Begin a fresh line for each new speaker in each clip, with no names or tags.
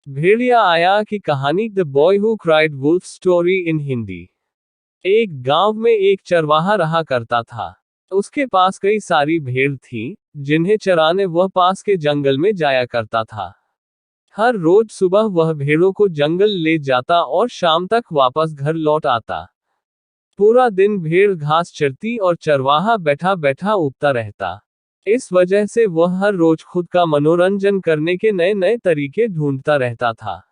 भेड़िया आया की कहानी the boy who cried wolf story in Hindi. एक गांव में एक चरवाहा रहा करता था। उसके पास कई सारी भेड़ थी, जिन्हें चराने वह पास के जंगल में जाया करता था। हर रोज सुबह वह भेड़ों को जंगल ले जाता और शाम तक वापस घर लौट आता। पूरा दिन भेड़ घास चरती और चरवाहा बैठा बैठा उबता रहता। इस वजह से वह हर रोज खुद का मनोरंजन करने के नए नए तरीके ढूंढता रहता था।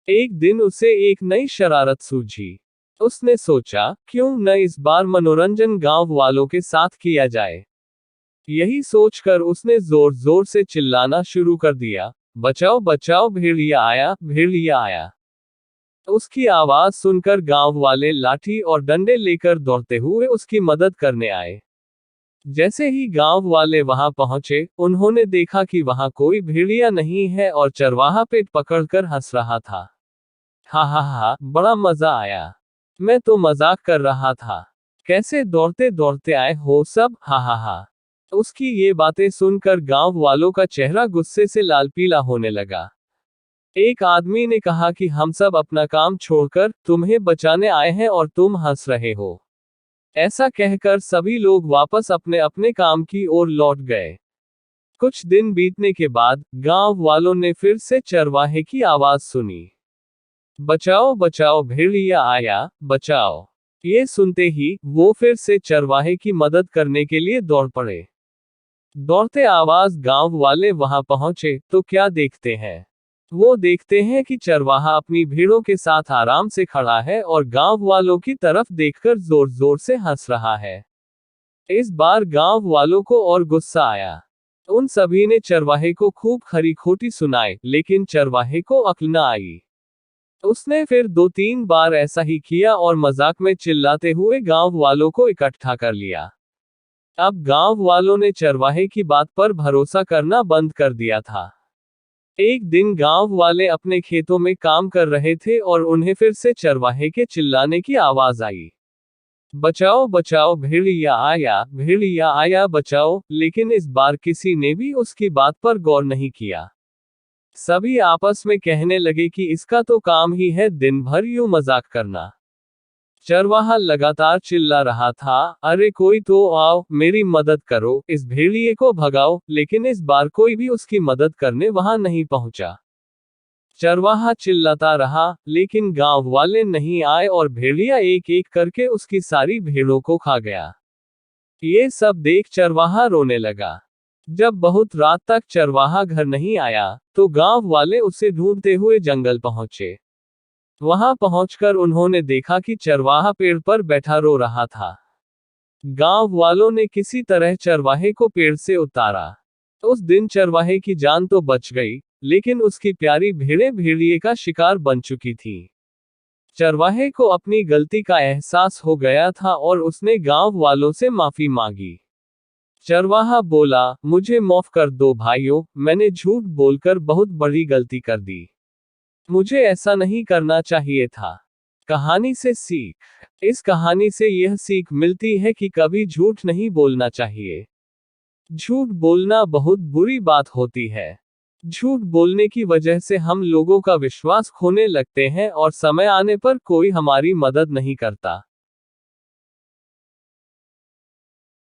एक दिन उसे एक नई शरारत सूझी। उसने सोचा, क्यों न इस बार मनोरंजन गांव वालों के साथ किया जाए। यही सोचकर उसने जोर जोर से चिल्लाना शुरू कर दिया, बचाओ बचाओ भेड़िया आया, भेड़िया आया। उसकी आवाज सुनकर गांव वाले लाठी और डंडे लेकर दौड़ते हुए उसकी मदद करने आए। जैसे ही गांव वाले वहां पहुंचे, उन्होंने देखा कि वहां कोई भेड़िया नहीं है और चरवाहा पेट पकड़कर हंस रहा था। हा हा हा, बड़ा मजा आया। मैं तो मजाक कर रहा था। कैसे दौड़ते दौड़ते आए हो सब, हा हा हा। उसकी ये बातें सुनकर गांव वालों का चेहरा गुस्से से लाल पीला होने लगा। एक आदमी ने कहा कि हम सब अपना काम छोड़कर तुम्हें बचाने आए हैं और तुम हंस रहे हो। ऐसा कहकर सभी लोग वापस अपने अपने काम की ओर लौट गए। कुछ दिन बीतने के बाद गांव वालों ने फिर से चरवाहे की आवाज सुनी, बचाओ बचाओ भेड़िया आया, बचाओ। ये सुनते ही वो फिर से चरवाहे की मदद करने के लिए दौड़ पड़े। दौड़ते आवाज गांव वाले वहां पहुंचे तो क्या देखते हैं? वो देखते हैं कि चरवाहा अपनी भेड़ों के साथ आराम से खड़ा है और गांव वालों की तरफ देखकर जोर जोर से हंस रहा है। इस बार गांव वालों को और गुस्सा आया। उन सभी ने चरवाहे को खूब खरी खोटी सुनाई, लेकिन चरवाहे को अक्ल न आई। उसने फिर 2-3 बार ऐसा ही किया और मजाक में चिल्लाते हुए गांव वालों को इकट्ठा कर लिया। अब गांव वालों ने चरवाहे की बात पर भरोसा करना बंद कर दिया था। एक दिन गांव वाले अपने खेतों में काम कर रहे थे और उन्हें फिर से चरवाहे के चिल्लाने की आवाज आई, बचाओ बचाओ भेड़िया आया बचाओ। लेकिन इस बार किसी ने भी उसकी बात पर गौर नहीं किया। सभी आपस में कहने लगे कि इसका तो काम ही है दिन भर यूं मजाक करना। चरवाहा लगातार चिल्ला रहा था, अरे कोई तो आओ, मेरी मदद करो, इस भेड़िए को भगाओ। लेकिन इस बार कोई भी उसकी मदद करने वहां नहीं पहुंचा। चरवाहा चिल्लाता रहा, लेकिन गांव वाले नहीं आए और भेड़िया एक एक करके उसकी सारी भेड़ों को खा गया। ये सब देख चरवाहा रोने लगा। जब बहुत रात तक चरवाहा घर नहीं आया, तो गांव वाले उसे ढूंढते हुए जंगल पहुंचे। वहां पहुंचकर उन्होंने देखा कि चरवाहा पेड़ पर बैठा रो रहा था। गांव वालों ने किसी तरह चरवाहे को पेड़ से उतारा। उस दिन चरवाहे की जान तो बच गई, लेकिन उसकी प्यारी भेड़ें भेड़िए का शिकार बन चुकी थी। चरवाहे को अपनी गलती का एहसास हो गया था और उसने गांव वालों से माफी मांगी। चरवाहा बोला, मुझे माफ कर दो भाइयों, मैंने झूठ बोलकर बहुत बड़ी गलती कर दी। मुझे ऐसा नहीं करना चाहिए था। कहानी से सीख। इस कहानी से यह सीख मिलती है कि कभी झूठ नहीं बोलना चाहिए। झूठ बोलना बहुत बुरी बात होती है। झूठ बोलने की वजह से हम लोगों का विश्वास खोने लगते हैं और समय आने पर कोई हमारी मदद नहीं करता।